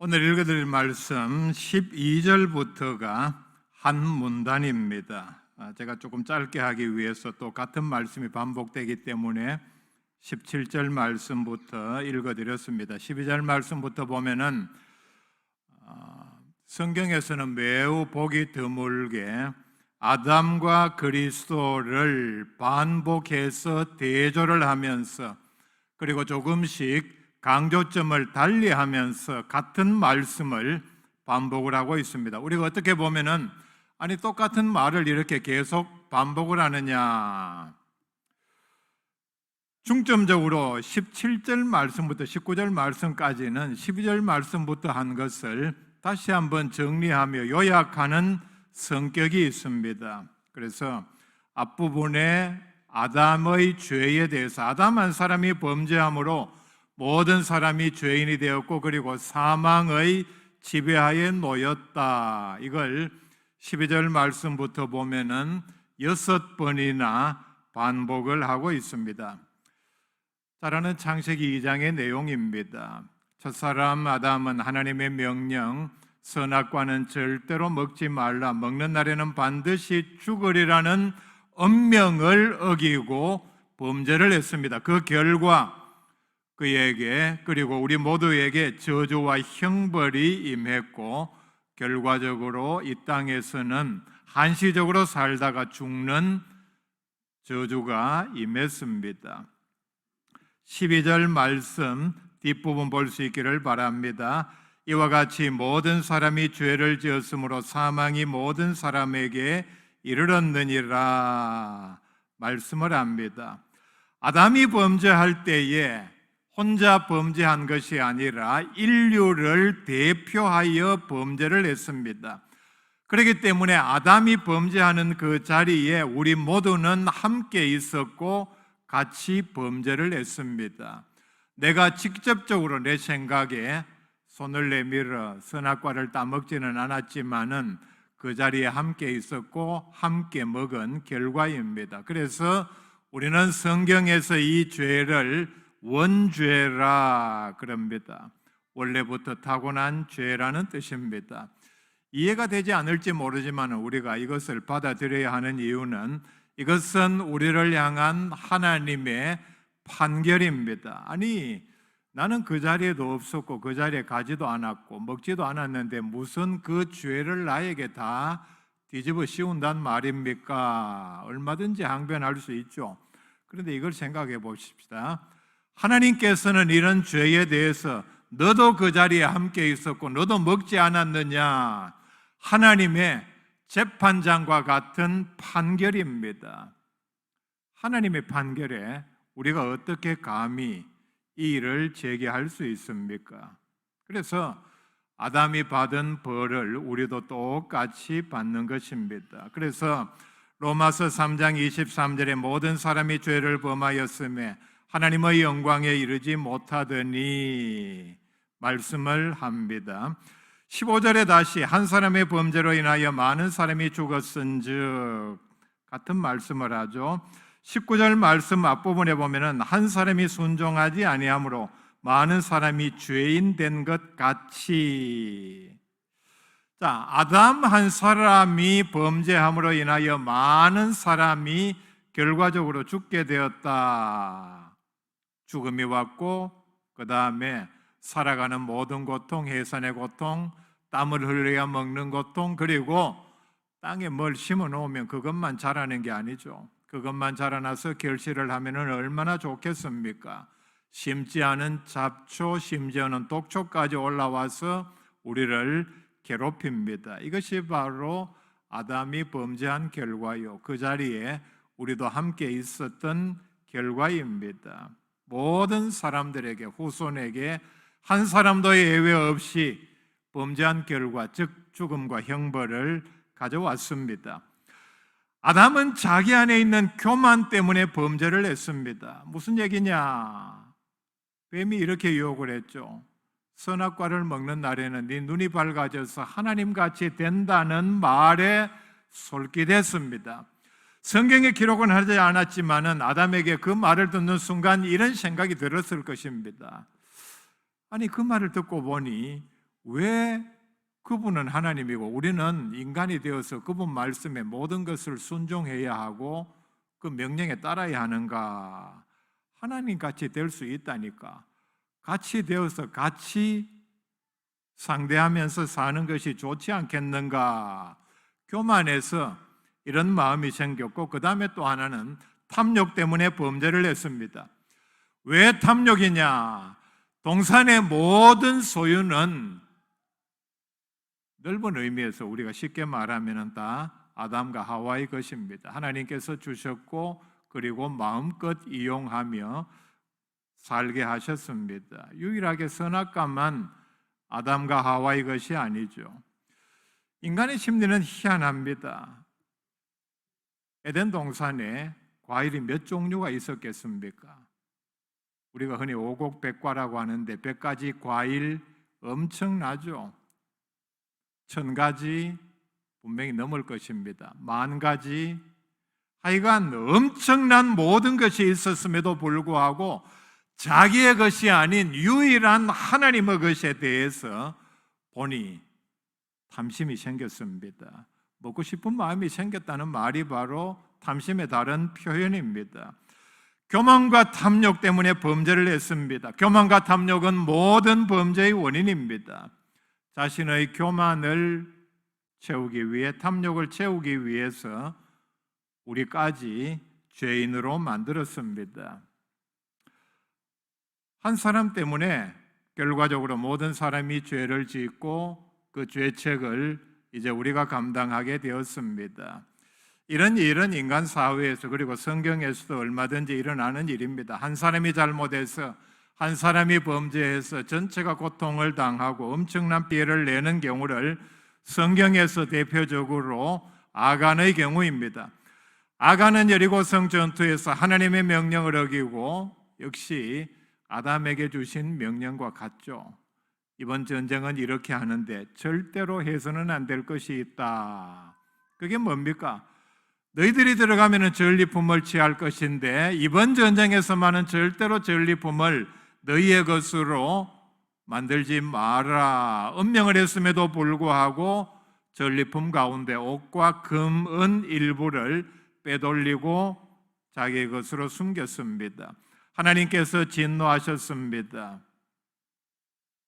오늘 읽어드릴 말씀 12절부터가 한 문단입니다. 제가 조금 짧게 하기 위해서 또 같은 말씀이 반복되기 때문에 17절 말씀부터 읽어드렸습니다. 12절 말씀부터 보면은 성경에서는 매우 보기 드물게 아담과 그리스도를 반복해서 대조를 하면서 그리고 조금씩 강조점을 달리하면서 같은 말씀을 반복을 하고 있습니다. 우리가 어떻게 보면은 아니 똑같은 말을 이렇게 계속 반복을 하느냐, 중점적으로 17절 말씀부터 19절 말씀까지는 12절 말씀부터 한 것을 다시 한번 정리하며 요약하는 성격이 있습니다. 그래서 앞부분에 아담의 죄에 대해서 아담 한 사람이 범죄함으로 모든 사람이 죄인이 되었고 그리고 사망의 지배하에 놓였다. 이걸 12절 말씀부터 보면은 6번이나 반복을 하고 있습니다. 잘 아는 창세기 2장의 내용입니다. 첫사람 아담은 하나님의 명령 선악과는 절대로 먹지 말라, 먹는 날에는 반드시 죽으리라는 엄명을 어기고 범죄를 했습니다. 그 결과 그에게 그리고 우리 모두에게 저주와 형벌이 임했고 결과적으로 이 땅에서는 한시적으로 살다가 죽는 저주가 임했습니다. 12절 말씀 뒷부분 볼 수 있기를 바랍니다. 이와 같이 모든 사람이 죄를 지었으므로 사망이 모든 사람에게 이르렀느니라 말씀을 합니다. 아담이 범죄할 때에 혼자 범죄한 것이 아니라 인류를 대표하여 범죄를 했습니다. 그렇기 때문에 아담이 범죄하는 그 자리에 우리 모두는 함께 있었고 같이 범죄를 했습니다. 내가 직접적으로 내 생각에 손을 내밀어 선악과를 따먹지는 않았지만은 그 자리에 함께 있었고 함께 먹은 결과입니다. 그래서 우리는 성경에서 이 죄를 원죄라 그럽니다. 원래부터 타고난 죄라는 뜻입니다. 이해가 되지 않을지 모르지만 우리가 이것을 받아들여야 하는 이유는 이것은 우리를 향한 하나님의 판결입니다. 아니, 나는 그 자리에도 없었고 그 자리에 가지도 않았고 먹지도 않았는데 무슨 그 죄를 나에게 다 뒤집어 씌운단 말입니까? 얼마든지 항변할 수 있죠. 그런데 이걸 생각해 보십시다. 하나님께서는 이런 죄에 대해서 너도 그 자리에 함께 있었고 너도 먹지 않았느냐, 하나님의 재판장과 같은 판결입니다. 하나님의 판결에 우리가 어떻게 감히 이 일을 제기할 수 있습니까? 그래서 아담이 받은 벌을 우리도 똑같이 받는 것입니다. 그래서 로마서 3장 23절에 모든 사람이 죄를 범하였음에 하나님의 영광에 이르지 못하더니 말씀을 합니다. 15절에 다시 한 사람의 범죄로 인하여 많은 사람이 죽었은즉 같은 말씀을 하죠. 19절 말씀 앞부분에 보면은 한 사람이 순종하지 아니하므로 많은 사람이 죄인 된 것 같이, 자, 아담 한 사람이 범죄함으로 인하여 많은 사람이 결과적으로 죽게 되었다. 죽음이 왔고 그 다음에 살아가는 모든 고통, 해산의 고통, 땀을 흘려야 먹는 고통, 그리고 땅에 뭘 심어 놓으면 그것만 자라는 게 아니죠. 그것만 자라나서 결실을 하면 얼마나 좋겠습니까? 심지 않은 잡초, 심지어는 독초까지 올라와서 우리를 괴롭힙니다. 이것이 바로 아담이 범죄한 결과요, 그 자리에 우리도 함께 있었던 결과입니다. 모든 사람들에게, 후손에게 한 사람도 예외 없이 범죄한 결과, 즉 죽음과 형벌을 가져왔습니다. 아담은 자기 안에 있는 교만 때문에 범죄를 했습니다. 무슨 얘기냐? 뱀이 이렇게 유혹을 했죠. 선악과를 먹는 날에는 네 눈이 밝아져서 하나님같이 된다는 말에 솔깃했습니다. 성경에 기록은 하지 않았지만은 아담에게 그 말을 듣는 순간 이런 생각이 들었을 것입니다. 아니, 그 말을 듣고 보니 왜 그분은 하나님이고 우리는 인간이 되어서 그분 말씀에 모든 것을 순종해야 하고 그 명령에 따라야 하는가? 하나님같이 될 수 있다니까. 같이 되어서 같이 상대하면서 사는 것이 좋지 않겠는가? 교만해서 이런 마음이 생겼고, 그 다음에 또 하나는 탐욕 때문에 범죄를 했습니다. 왜 탐욕이냐? 동산의 모든 소유는 넓은 의미에서 우리가 쉽게 말하면 다 아담과 하와의 것입니다. 하나님께서 주셨고 그리고 마음껏 이용하며 살게 하셨습니다. 유일하게 선악과만 아담과 하와의 것이 아니죠. 인간의 심리는 희한합니다. 에덴 동산에 과일이 몇 종류가 있었겠습니까? 우리가 흔히 오곡백과라고 하는데 100가지 과일 엄청나죠. 1000가지 분명히 넘을 것입니다. 10,000가지, 하여간 엄청난 모든 것이 있었음에도 불구하고 자기의 것이 아닌 유일한 하나님의 것에 대해서 보니 탐심이 생겼습니다. 먹고 싶은 마음이 생겼다는 말이 바로 탐심의 다른 표현입니다. 교만과 탐욕 때문에 범죄를 했습니다. 교만과 탐욕은 모든 범죄의 원인입니다. 자신의 교만을 채우기 위해, 탐욕을 채우기 위해서 우리까지 죄인으로 만들었습니다. 한 사람 때문에 결과적으로 모든 사람이 죄를 짓고 그 죄책을 이제 우리가 감당하게 되었습니다. 이런 일은 인간 사회에서 그리고 성경에서도 얼마든지 일어나는 일입니다. 한 사람이 잘못해서, 한 사람이 범죄해서 전체가 고통을 당하고 엄청난 피해를 내는 경우를 성경에서 대표적으로 아간의 경우입니다. 아간은 여리고성 전투에서 하나님의 명령을 어기고 역시 아담에게 주신 명령과 같죠. 이번 전쟁은 이렇게 하는데 절대로 해서는 안 될 것이 있다. 그게 뭡니까? 너희들이 들어가면 전리품을 취할 것인데 이번 전쟁에서만은 절대로 전리품을 너희의 것으로 만들지 마라. 엄명을 했음에도 불구하고 전리품 가운데 옷과 금, 은 일부를 빼돌리고 자기의 것으로 숨겼습니다. 하나님께서 진노하셨습니다.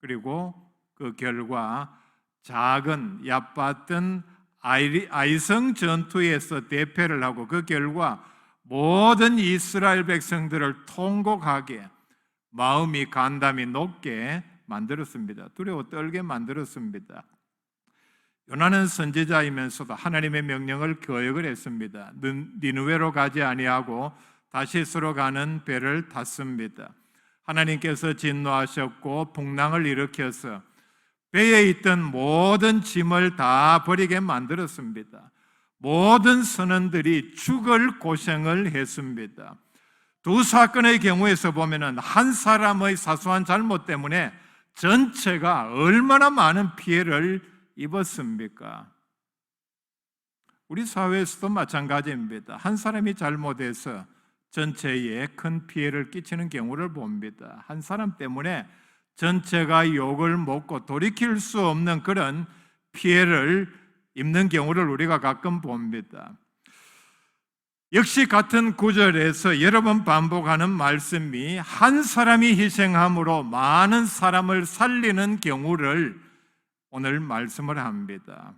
그리고 그 결과 작은 얕봤던 아이성 전투에서 대패를 하고 그 결과 모든 이스라엘 백성들을 통곡하게, 마음이 간담이 높게 만들었습니다. 두려워 떨게 만들었습니다. 요나는 선지자이면서도 하나님의 명령을 거역을 했습니다. 니느웨로 가지 아니하고 다시스로 가는 배를 탔습니다. 하나님께서 진노하셨고 풍랑을 일으켜서 배에 있던 모든 짐을 다 버리게 만들었습니다. 모든 선원들이 죽을 고생을 했습니다. 두 사건의 경우에서 보면은 한 사람의 사소한 잘못 때문에 전체가 얼마나 많은 피해를 입었습니까? 우리 사회에서도 마찬가지입니다. 한 사람이 잘못해서 전체에 큰 피해를 끼치는 경우를 봅니다. 한 사람 때문에 전체가 욕을 먹고 돌이킬 수 없는 그런 피해를 입는 경우를 우리가 가끔 봅니다. 역시 같은 구절에서 여러 번 반복하는 말씀이 한 사람이 희생함으로 많은 사람을 살리는 경우를 오늘 말씀을 합니다.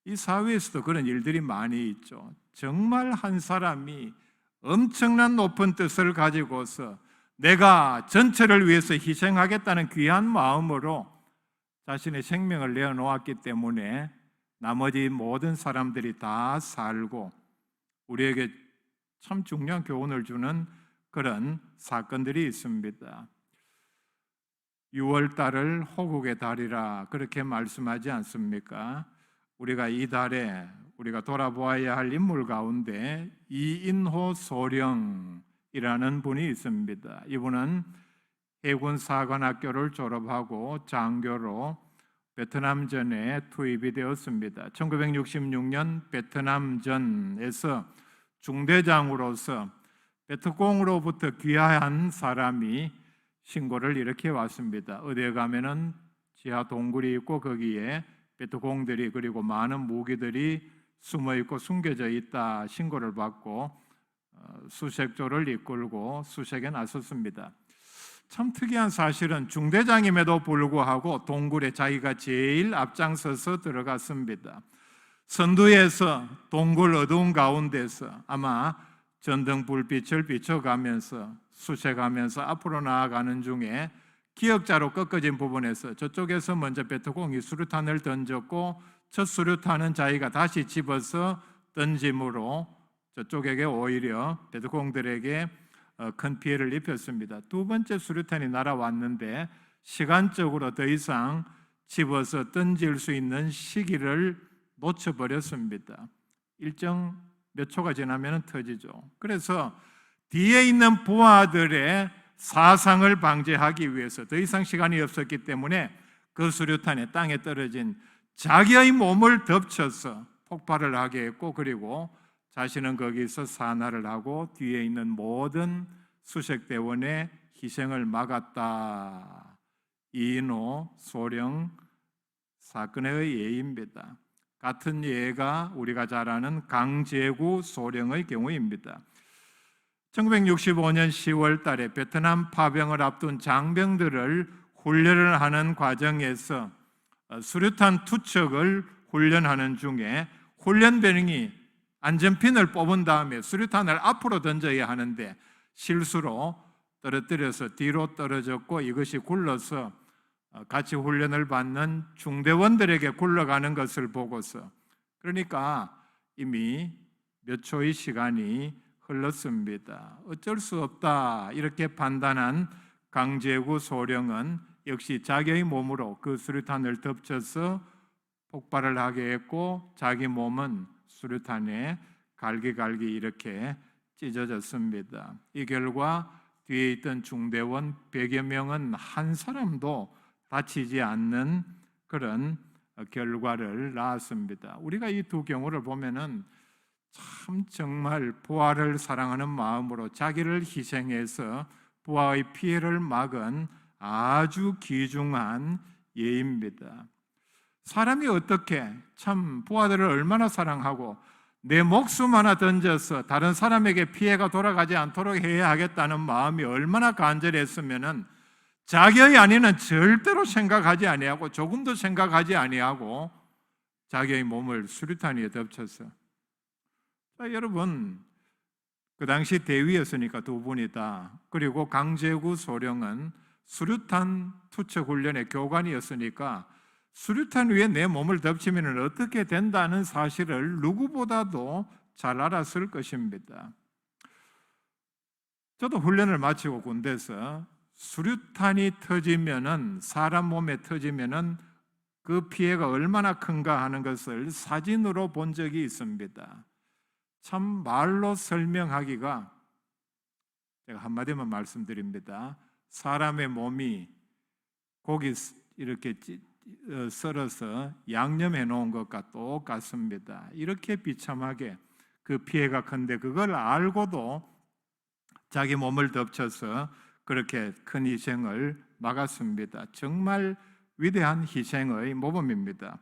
이 사회에서도 그런 일들이 많이 있죠. 정말 한 사람이 엄청난 높은 뜻을 가지고서 내가 전체를 위해서 희생하겠다는 귀한 마음으로 자신의 생명을 내어놓았기 때문에 나머지 모든 사람들이 다 살고 우리에게 참 중요한 교훈을 주는 그런 사건들이 있습니다. 6월 달을 호국의 달이라 그렇게 말씀하지 않습니까? 우리가 이 달에 우리가 돌아보아야 할 인물 가운데 이인호 소령이라는 분이 있습니다. 이분은 해군 사관학교를 졸업하고 장교로 베트남전에 투입이 되었습니다. 1966년 베트남전에서 중대장으로서 베트공으로부터 귀화한 사람이 신고를 이렇게 왔습니다. 어디에 가면은 지하 동굴이 있고 거기에 베트공들이 그리고 많은 무기들이 숨어 있고 숨겨져 있다 신고를 받고 수색조를 이끌고 수색에 나섰습니다. 참 특이한 사실은 중대장임에도 불구하고 동굴에 자기가 제일 앞장서서 들어갔습니다. 선두에서 동굴 어두운 가운데서 아마 전등 불빛을 비춰가면서 수색하면서 앞으로 나아가는 중에 기역자로 꺾어진 부분에서 저쪽에서 먼저 베트공이 수류탄을 던졌고 첫 수류탄은 자기가 다시 집어서 던짐으로 저쪽에게 오히려 베트공들에게 큰 피해를 입혔습니다. 두 번째 수류탄이 날아왔는데 시간적으로 더 이상 집어서 던질 수 있는 시기를 놓쳐버렸습니다. 일정 몇 초가 지나면 터지죠. 그래서 뒤에 있는 부하들의 사상을 방지하기 위해서 더 이상 시간이 없었기 때문에 그 수류탄에 땅에 떨어진 자기의 몸을 덮쳐서 폭발을 하게 했고 그리고 자신은 거기서 산화를 하고 뒤에 있는 모든 수색대원의 희생을 막았다. 이인호 소령 사건의 예입니다. 같은 예가 우리가 잘 아는 강제구 소령의 경우입니다. 1965년 10월 달에 베트남 파병을 앞둔 장병들을 훈련을 하는 과정에서 수류탄 투척을 훈련하는 중에 훈련병이 안전핀을 뽑은 다음에 수류탄을 앞으로 던져야 하는데 실수로 떨어뜨려서 뒤로 떨어졌고 이것이 굴러서 같이 훈련을 받는 중대원들에게 굴러가는 것을 보고서 그러니까 이미 몇 초의 시간이 흘렀습니다. 어쩔 수 없다 이렇게 판단한 강제구 소령은 역시 자기의 몸으로 그 수류탄을 덮쳐서 폭발을 하게 했고 자기 몸은 수류탄에 갈기갈기 이렇게 찢어졌습니다. 이 결과 뒤에 있던 중대원 100여 명은 한 사람도 다치지 않는 그런 결과를 낳았습니다. 우리가 이 두 경우를 보면은 참 정말 부하를 사랑하는 마음으로 자기를 희생해서 부하의 피해를 막은 아주 귀중한 예입니다. 사람이 어떻게 참 부하들을 얼마나 사랑하고 내 목숨 하나 던져서 다른 사람에게 피해가 돌아가지 않도록 해야 하겠다는 마음이 얼마나 간절했으면은 자기의 안위는 절대로 생각하지 아니하고 조금도 생각하지 아니하고 자기의 몸을 수류탄 위에 덮쳐서 여러분 그 당시 대위였으니까 두 분이다. 그리고 강제구 소령은 수류탄 투척 훈련의 교관이었으니까 수류탄 위에 내 몸을 덮치면 어떻게 된다는 사실을 누구보다도 잘 알았을 것입니다. 저도 훈련을 마치고 군대에서 수류탄이 터지면은 사람 몸에 터지면은 그 피해가 얼마나 큰가 하는 것을 사진으로 본 적이 있습니다. 참 말로 설명하기가 제가 한마디만 말씀드립니다. 사람의 몸이 고기 이렇게 썰어서 양념해 놓은 것과 똑같습니다. 이렇게 비참하게 그 피해가 큰데 그걸 알고도 자기 몸을 덮쳐서 그렇게 큰 희생을 막았습니다. 정말 위대한 희생의 모범입니다.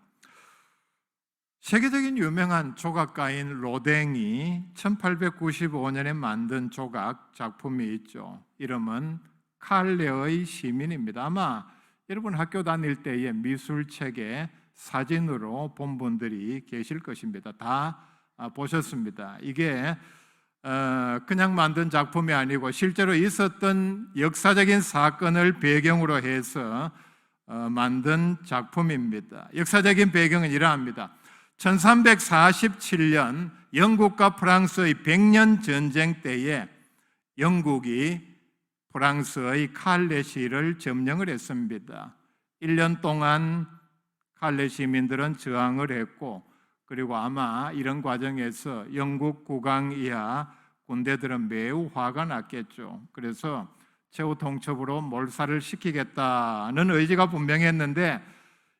세계적인 유명한 조각가인 로댕이 1895년에 만든 조각 작품이 있죠. 이름은 칼레의 시민입니다. 아마 여러분 학교 다닐 때의 미술책에 사진으로 본 분들이 계실 것입니다. 다 보셨습니다. 이게 그냥 만든 작품이 아니고 실제로 있었던 역사적인 사건을 배경으로 해서 만든 작품입니다. 역사적인 배경은 이러합니다. 1347년 영국과 프랑스의 100년 전쟁 때에 영국이 프랑스의 칼레시를 점령을 했습니다. 1년 동안 칼레 시민들은 저항을 했고 그리고 아마 이런 과정에서 영국 국왕 이하 군대들은 매우 화가 났겠죠. 그래서 최후 통첩으로 몰살을 시키겠다는 의지가 분명했는데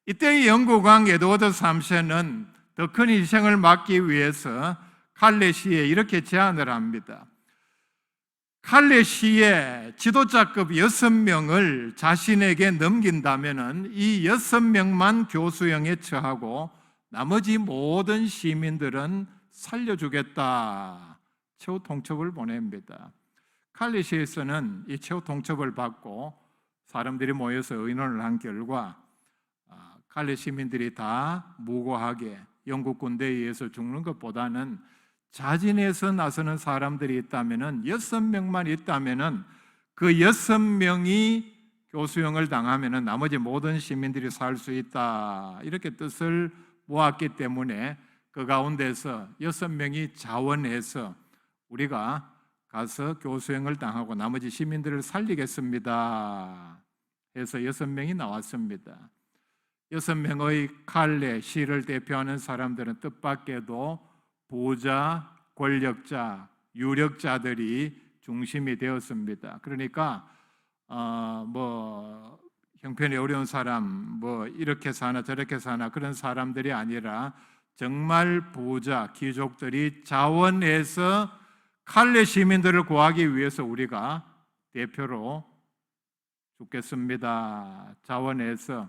이때의 영국 왕 에드워드 3세는 더 큰 희생을 막기 위해서 칼레시에 이렇게 제안을 합니다. 칼레시의 지도자급 6명을 자신에게 넘긴다면 이 6명만 교수형에 처하고 나머지 모든 시민들은 살려주겠다. 최후 통첩을 보냅니다. 칼레시에서는 이 최후 통첩을 받고 사람들이 모여서 의논을 한 결과 칼레 시민들이 다 무고하게 영국 군대에 의해서 죽는 것보다는 자진해서 나서는 사람들이 있다면은 6명만 있다면은 그 6명이 교수형을 당하면은 나머지 모든 시민들이 살 수 있다. 이렇게 뜻을 모았기 때문에 그 가운데서 6명이 자원해서 우리가 가서 교수형을 당하고 나머지 시민들을 살리겠습니다. 해서 6명이 나왔습니다. 6명의 칼레 시를 대표하는 사람들은 뜻밖에도 부자, 권력자, 유력자들이 중심이 되었습니다. 그러니까 형편이 어려운 사람, 이렇게 사나 저렇게 사나 그런 사람들이 아니라 정말 부자, 귀족들이 자원해서 칼레 시민들을 구하기 위해서 우리가 대표로 죽겠습니다. 자원해서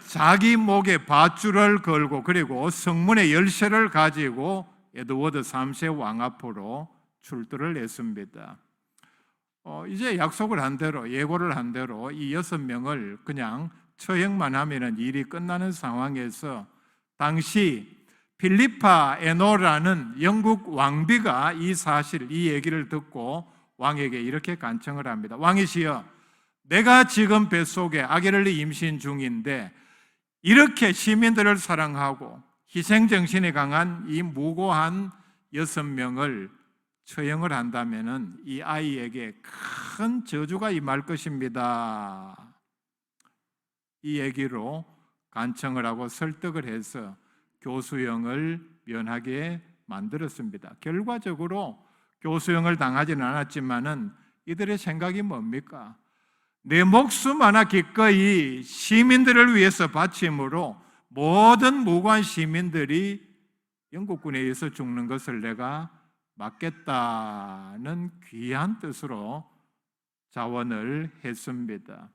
자기 목에 밧줄을 걸고 그리고 성문의 열쇠를 가지고 에드워드 3세 왕 앞으로 출두를 했습니다. 이제 약속을 한 대로, 예고를 한 대로 이 6명을 그냥 처형만 하면 일이 끝나는 상황에서 당시 필리파 에노라는 영국 왕비가 이 사실, 이 얘기를 듣고 왕에게 이렇게 간청을 합니다. 왕이시여, 내가 지금 뱃속에 아기를 임신 중인데 이렇게 시민들을 사랑하고 희생정신이 강한 이 무고한 6명을 처형을 한다면 이 아이에게 큰 저주가 임할 것입니다. 이 얘기로 간청을 하고 설득을 해서 교수형을 면하게 만들었습니다. 결과적으로 교수형을 당하지는 않았지만은 이들의 생각이 뭡니까? 내 목숨 하나 기꺼이 시민들을 위해서 바침으로 모든 무고한 시민들이 영국군에 의해서 죽는 것을 내가 막겠다는 귀한 뜻으로 자원을 했습니다.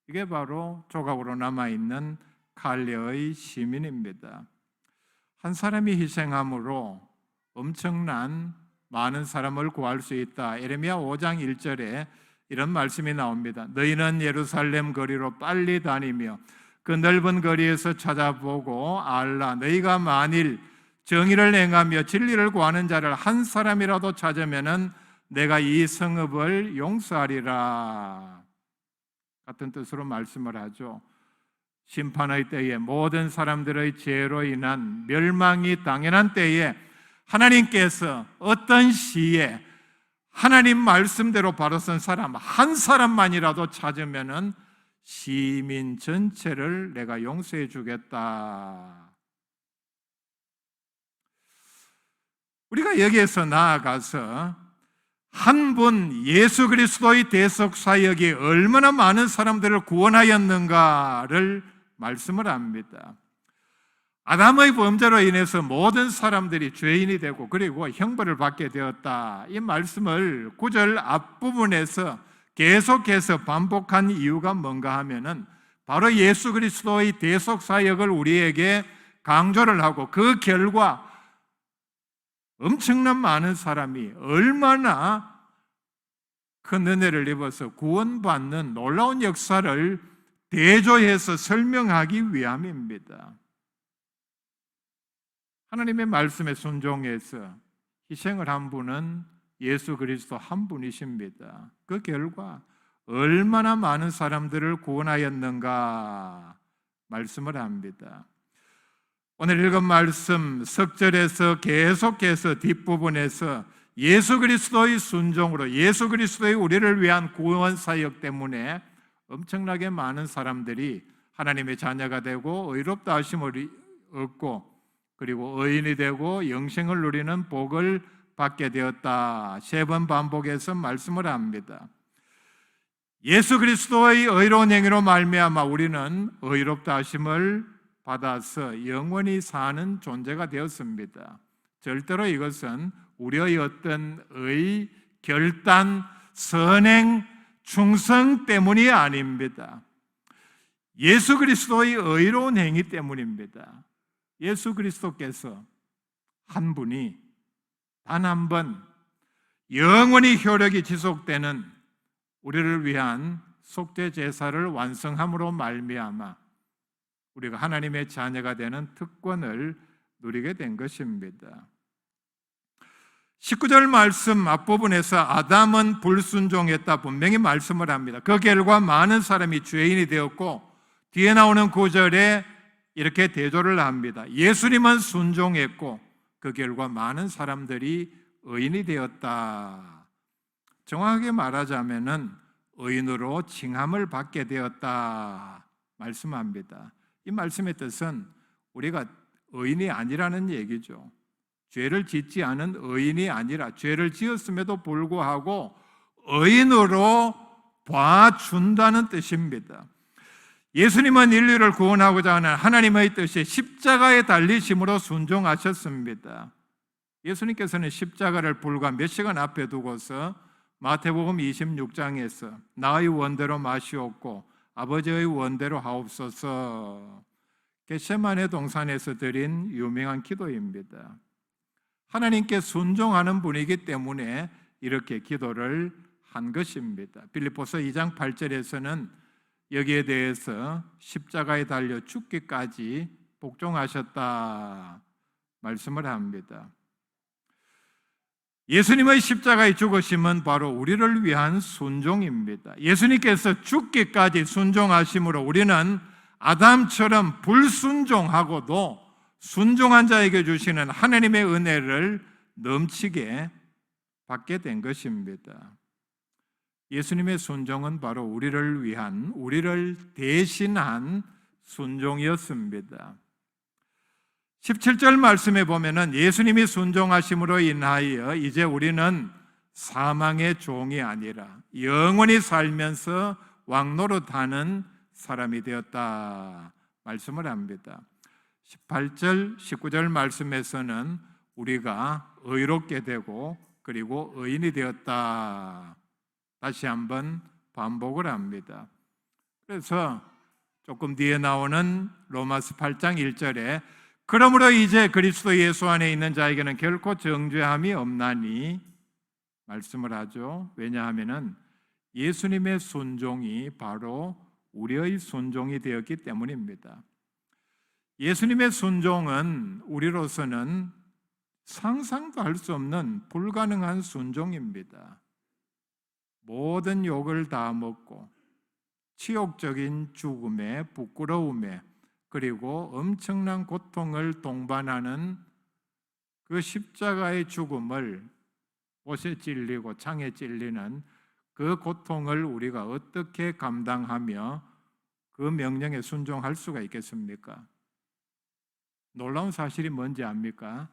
이게 바로 조각으로 남아있는 칼레의 시민입니다. 한 사람이 희생함으로 엄청난 많은 사람을 구할 수 있다. 예레미야 5장 1절에 이런 말씀이 나옵니다. 너희는 예루살렘 거리로 빨리 다니며 그 넓은 거리에서 찾아보고 알라. 너희가 만일 정의를 행하며 진리를 구하는 자를 한 사람이라도 찾으면은 내가 이 성읍을 용서하리라. 같은 뜻으로 말씀을 하죠. 심판의 때에 모든 사람들의 죄로 인한 멸망이 당연한 때에 하나님께서 어떤 시에 하나님 말씀대로 바로 선 사람 한 사람만이라도 찾으면은 시민 전체를 내가 용서해 주겠다. 우리가 여기에서 나아가서 한 분 예수 그리스도의 대속 사역이 얼마나 많은 사람들을 구원하였는가를 말씀을 합니다. 아담의 범죄로 인해서 모든 사람들이 죄인이 되고 그리고 형벌을 받게 되었다. 이 말씀을 9절 앞부분에서 계속해서 반복한 이유가 뭔가 하면은 바로 예수 그리스도의 대속 사역을 우리에게 강조를 하고 그 결과 엄청난 많은 사람이 얼마나 큰 은혜를 입어서 구원받는 놀라운 역사를 대조해서 설명하기 위함입니다. 하나님의 말씀에 순종해서 희생을 한 분은 예수 그리스도 한 분이십니다. 그 결과 얼마나 많은 사람들을 구원하였는가 말씀을 합니다. 오늘 읽은 말씀 석절에서 계속해서 뒷부분에서 예수 그리스도의 순종으로 예수 그리스도의 우리를 위한 구원 사역 때문에 엄청나게 많은 사람들이 하나님의 자녀가 되고 의롭다 하심을 얻고 그리고 의인이 되고 영생을 누리는 복을 받게 되었다. 3번 반복해서 말씀을 합니다. 예수 그리스도의 의로운 행위로 말미암아 우리는 의롭다 하심을 받아서 영원히 사는 존재가 되었습니다. 절대로 이것은 우리의 어떤 결단, 선행, 충성 때문이 아닙니다. 예수 그리스도의 의로운 행위 때문입니다. 예수 그리스도께서 한 분이 단 한 번 영원히 효력이 지속되는 우리를 위한 속죄 제사를 완성함으로 말미암아 우리가 하나님의 자녀가 되는 특권을 누리게 된 것입니다. 19절 말씀 앞부분에서 아담은 불순종했다 분명히 말씀을 합니다. 그 결과 많은 사람이 죄인이 되었고, 뒤에 나오는 9절에 이렇게 대조를 합니다. 예수님은 순종했고 그 결과 많은 사람들이 의인이 되었다. 정확하게 말하자면은 의인으로 칭함을 받게 되었다 말씀합니다. 이 말씀의 뜻은 우리가 의인이 아니라는 얘기죠. 죄를 짓지 않은 의인이 아니라 죄를 지었음에도 불구하고 의인으로 봐준다는 뜻입니다. 예수님은 인류를 구원하고자 하는 하나님의 뜻이 십자가에 달리심으로 순종하셨습니다. 예수님께서는 십자가를 불과 몇 시간 앞에 두고서 마태복음 26장에서 나의 원대로 마시옵고 아버지의 원대로 하옵소서, 겟세마네 동산에서 드린 유명한 기도입니다. 하나님께 순종하는 분이기 때문에 이렇게 기도를 한 것입니다. 빌립보서 2장 8절에서는 여기에 대해서 십자가에 달려 죽기까지 복종하셨다 말씀을 합니다. 예수님의 십자가의 죽으심은 바로 우리를 위한 순종입니다. 예수님께서 죽기까지 순종하심으로 우리는 아담처럼 불순종하고도 순종한 자에게 주시는 하나님의 은혜를 넘치게 받게 된 것입니다. 예수님의 순종은 바로 우리를 위한, 우리를 대신한 순종이었습니다. 17절 말씀에 보면은 예수님이 순종하심으로 인하여 이제 우리는 사망의 종이 아니라 영원히 살면서 왕노릇하는 사람이 되었다 말씀을 합니다. 18절, 19절 말씀에서는 우리가 의롭게 되고 그리고 의인이 되었다 다시 한번 반복을 합니다. 그래서 조금 뒤에 나오는 로마서 8장 1절에 그러므로 이제 그리스도 예수 안에 있는 자에게는 결코 정죄함이 없나니 말씀을 하죠. 왜냐하면 예수님의 순종이 바로 우리의 순종이 되었기 때문입니다. 예수님의 순종은 우리로서는 상상도 할 수 없는 불가능한 순종입니다. 모든 욕을 다 먹고 치욕적인 죽음에, 부끄러움에, 그리고 엄청난 고통을 동반하는 그 십자가의 죽음을, 옷에 찔리고 창에 찔리는 그 고통을 우리가 어떻게 감당하며 그 명령에 순종할 수가 있겠습니까? 놀라운 사실이 뭔지 압니까?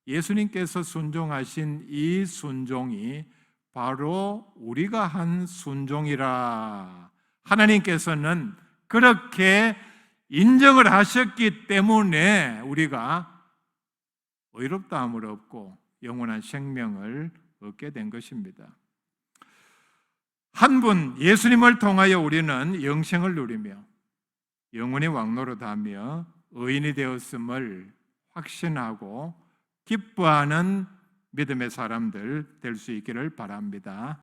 예수님께서 순종하신 이 순종이 바로 우리가 한 순종이라 하나님께서는 그렇게 인정을 하셨기 때문에 우리가 의롭다함을 얻고 영원한 생명을 얻게 된 것입니다. 한 분 예수님을 통하여 우리는 영생을 누리며 영원히 왕노릇하며 의인이 되었음을 확신하고 기뻐하는 믿음의 사람들 될 수 있기를 바랍니다.